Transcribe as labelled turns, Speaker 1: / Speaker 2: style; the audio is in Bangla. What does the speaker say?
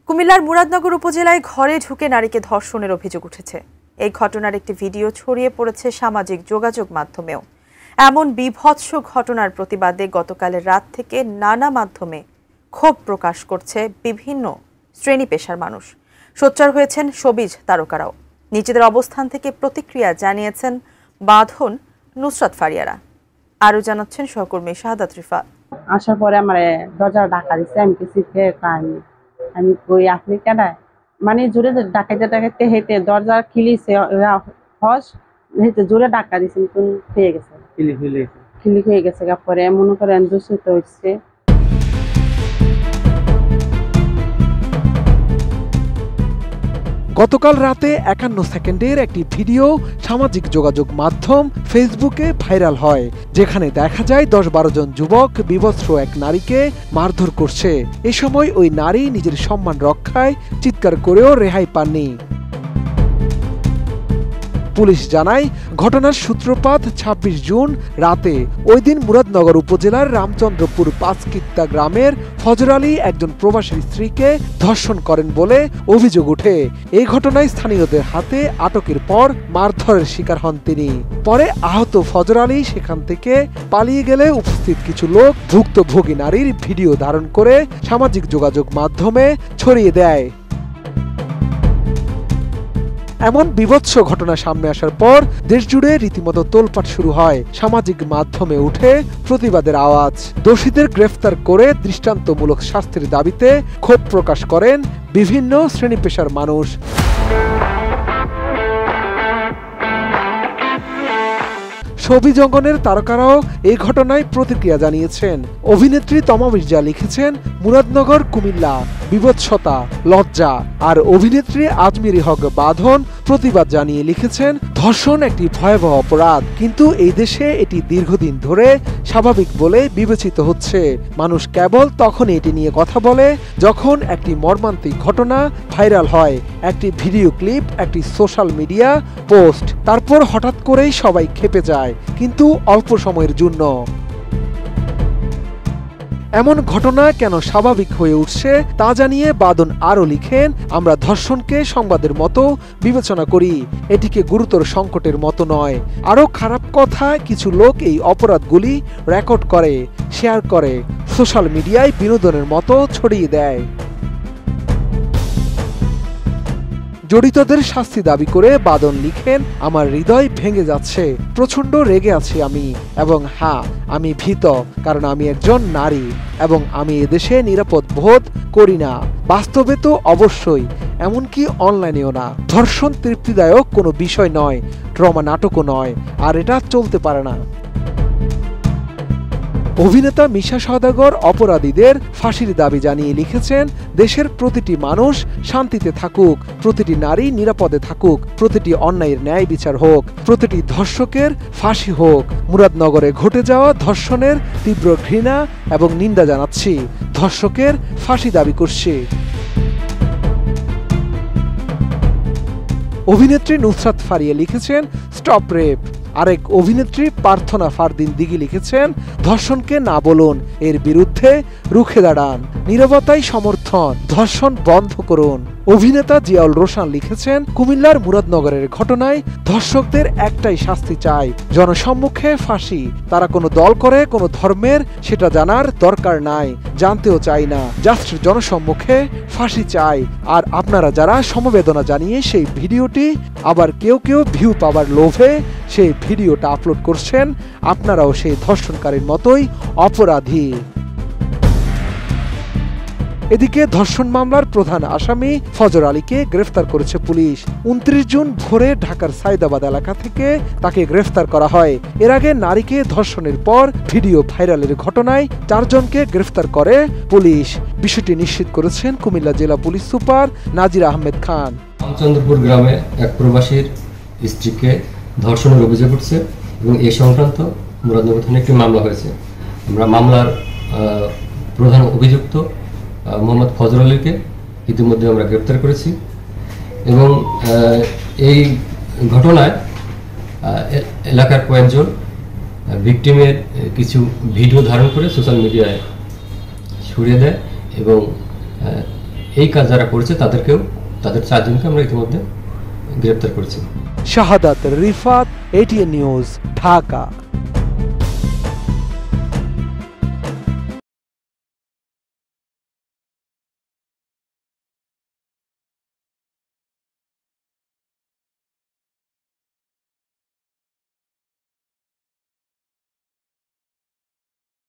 Speaker 1: কুমিল্লার মুরাদনগর উপজেলায় ঘরে ঢুকে নারীকে ধর্ষণের অভিযোগ উঠেছে। এই ঘটনার একটি ভিডিও ছড়িয়ে পড়েছে সামাজিক যোগাযোগ মাধ্যমেও। এমন বীভৎস ঘটনার প্রতিবাদে গতকালের রাত থেকে নানা মাধ্যমে ক্ষোভ প্রকাশ করছে বিভিন্ন শ্রেণী পেশার মানুষ। সোচ্চার হয়েছেন শোবিজ তারকারাও। নিজেদের অবস্থান থেকে প্রতিক্রিয়া জানিয়েছেন বাঁধন নুসরাত ফারিয়ারা। আরও জানাচ্ছেন সহকর্মী শাহাদাত রিফা।
Speaker 2: আসার পরে আমার দরজা ডাকা দিচ্ছে, আমি কিছু আমি কই আপনি কেন, মানে জোরে ডাকাইতে হেঁটে দরজা খিলিছে, হেঁটে জোরে ডাকা দিচ্ছে, হয়ে গেছে খিলি হয়ে গেছে। পরে মনে করেন দূষিত হচ্ছে।
Speaker 3: গতকাল রাতে 51 সেকেন্ডের একটি ভিডিও সামাজিক যোগাযোগ মাধ্যম ফেসবুকে ভাইরাল হয়, যেখানে দেখা যায় 10-12 জন যুবক বিভৎস এক নারীকে মারধর করছে। এ সময় ওই নারী নিজের সম্মান রক্ষায় চিৎকার করেও রেহাই পাননি। পুলিশ জানায়, ঘটনার সূত্রপাত 26 জুন রাতে। ওই দিন মুরাদনগর উপজেলার রামচন্দ্রপুর পাঁচকিত্তা গ্রামের ফজর আলী একজন প্রবাসীর স্ত্রীকে ধর্ষণ করেন বলে অভিযোগ ওঠে। এই ঘটনায় স্থানীয়দের হাতে আটকের পর মারধরের শিকার হন তিনি। পরে আহত ফজর আলী সেখান থেকে পালিয়ে গেলে উপস্থিত কিছু লোক ভুক্তভোগী নারীর ভিডিও ধারণ করে সামাজিক যোগাযোগ মাধ্যমে ছড়িয়ে দেয়। এমন বিভৎস ঘটনা সামনে আসার পর দেশজুড়ে রীতিমতো তোলপাট শুরু হয়। সামাজিক মাধ্যমে উঠে প্রতিবাদের আওয়াজ। দোষীদের গ্রেফতার করে দৃষ্টান্তমূলক শাস্তির দাবিতে ক্ষোভ প্রকাশ করেন বিভিন্ন শ্রেণী পেশার মানুষ। শোবিজ জগতের তারকারাও এই ঘটনায় প্রতিক্রিয়া জানিয়েছেন। অভিনেত্রী তমা মির্জা লিখেছেন, মুরাদনগর কুমিল্লা, বিভৎসতা, লজ্জা। আর অভিনেত্রী আজমিরি হক বাঁধন প্রতিবাদ জানিয়ে লিখেছেন, ধর্ষণ একটি ভয়াবহ অপরাধ, কিন্তু এই দেশে এটি দীর্ঘদিন ধরে স্বাভাবিক বলে বিবেচিত হচ্ছে। মানুষ কেবল তখনই এটি নিয়ে কথা বলে যখন একটি মর্মান্তিক ঘটনা ভাইরাল হয়, একটি ভিডিও ক্লিপ, একটি সোশ্যাল মিডিয়া পোস্ট, তারপর হঠাৎ করেই সবাই ক্ষেপে যায়, কিন্তু অল্প সময়ের জন্য। এমন ঘটনা কেন স্বাভাবিক হয়ে উঠছে তা জানিয়ে বাঁধন আরও লিখেন, আমরা ধর্ষণকে সংবাদের মতো বিবেচনা করি, এটিকে গুরুতর সংকটের মতো নয়। আরও খারাপ কথা, কিছু লোক এই অপরাধগুলি রেকর্ড করে, শেয়ার করে, সোশ্যাল মিডিয়ায় বিনোদনের মতো ছড়িয়ে দেয়। জড়িতদের শাস্তি দাবি করে বাঁধন লিখেন, আমার হৃদয় ভেঙে যাচ্ছে, প্রচন্ড রেগে আছি আমি, এবং হ্যাঁ, আমি ভীত, কারণ আমি একজন নারী এবং আমি এদেশে নিরাপদ বোধ করি না। বাস্তবে তো অবশ্যই, এমনকি অনলাইনেও না। ধর্ষণ তৃপ্তিদায়ক কোনো বিষয় নয়, ট্রমা নাটকও নয়, আর এটা চলতে পারে না। অভিনেতা মিশা সওদাগর অপরাধীদের ফাঁসির দাবি জানিয়ে লিখেছেন, দেশের প্রতিটি মানুষ শান্তিতে থাকুক, প্রতিটি নারী নিরাপদে থাকুক, প্রতিটি অন্যায়ের ন্যায় বিচার হোক, প্রতিটি ধর্ষকের ফাঁসি হোক। মুরাদনগরে ঘটে যাওয়া ধর্ষণের তীব্র ঘৃণা এবং নিন্দা জানাচ্ছি, ধর্ষকের ফাঁসি দাবি করছি। অভিনেত্রী নুসরাত ফারিয়া লিখেছেন, স্টপ রেপ। আরেক অভিনেত্রী প্রার্থনা ফারদিন দিঘি লিখেছেন, ধর্ষণকে না বলুন, এর বিরুদ্ধে রুখে দাঁড়ান, নীরবতাই সমর্থন, ধর্ষণ বন্ধ করুন। অভিনেতা জিয়াউল রোশান লিখেছেন, কুমিল্লার মুরাদনগরের ঘটনায় ধর্ষকদের একটাই শাস্তি চাই, জনসম্মুখে ফাঁসি। তারা কোনো দল করে, কোনো ধর্মের, সেটা জানার দরকার নাই, জানতেও চাই না, জাস্ট জনসম্মুখে ফাঁসি চাই। আর আপনারা যারা সমবেদনা জানিয়ে সেই ভিডিওটি, আবার কেউ কেউ ভিউ পাওয়ার লোভে সেই ভিডিওটা আপলোড করছেন, আপনারাও সেই ধর্ষণকারীর মতোই অপরাধী। এদিকে ধর্ষণ মামলার প্রধান আসামি ফজর আলীকে গ্রেফতার করেছে পুলিশ। 29 জুন ভোরে ঢাকার সাইদাবাদ এলাকা থেকে তাকে গ্রেফতার করা হয়। এর আগে নারীকে ধর্ষণের পর ভিডিও ভাইরালের ঘটনায় 4 জনকে গ্রেফতার করে পুলিশ। বিষয়টি নিশ্চিত করেছেন কুমিল্লা জেলা পুলিশ সুপার নাজির আহমেদ খান।
Speaker 4: রামচন্দ্রপুর গ্রামে এক প্রবাসীর স্ত্রীকে ধর্ষণের অভিযোগ উঠছে এবং এই সংক্রান্ত মুরাদনগর থানায় একটি মামলা হয়েছে। আমরা মামলার প্রধান অভিযুক্ত মোহাম্মদ ফজর আলীকে ইতিমধ্যে আমরা গ্রেপ্তার করেছি এবং এই ঘটনায় এলাকার কয়েকজন ভিকটিমের কিছু ভিডিও ধারণ করে সোশ্যাল মিডিয়ায় ছড়িয়ে দেয় এবং এই কাজ যারা করেছে তাদের 4 জনকে আমরা ইতিমধ্যে গ্রেপ্তার করেছি।
Speaker 3: শাহাদাত রিফাত, ATN নিউজ, ঢাকা।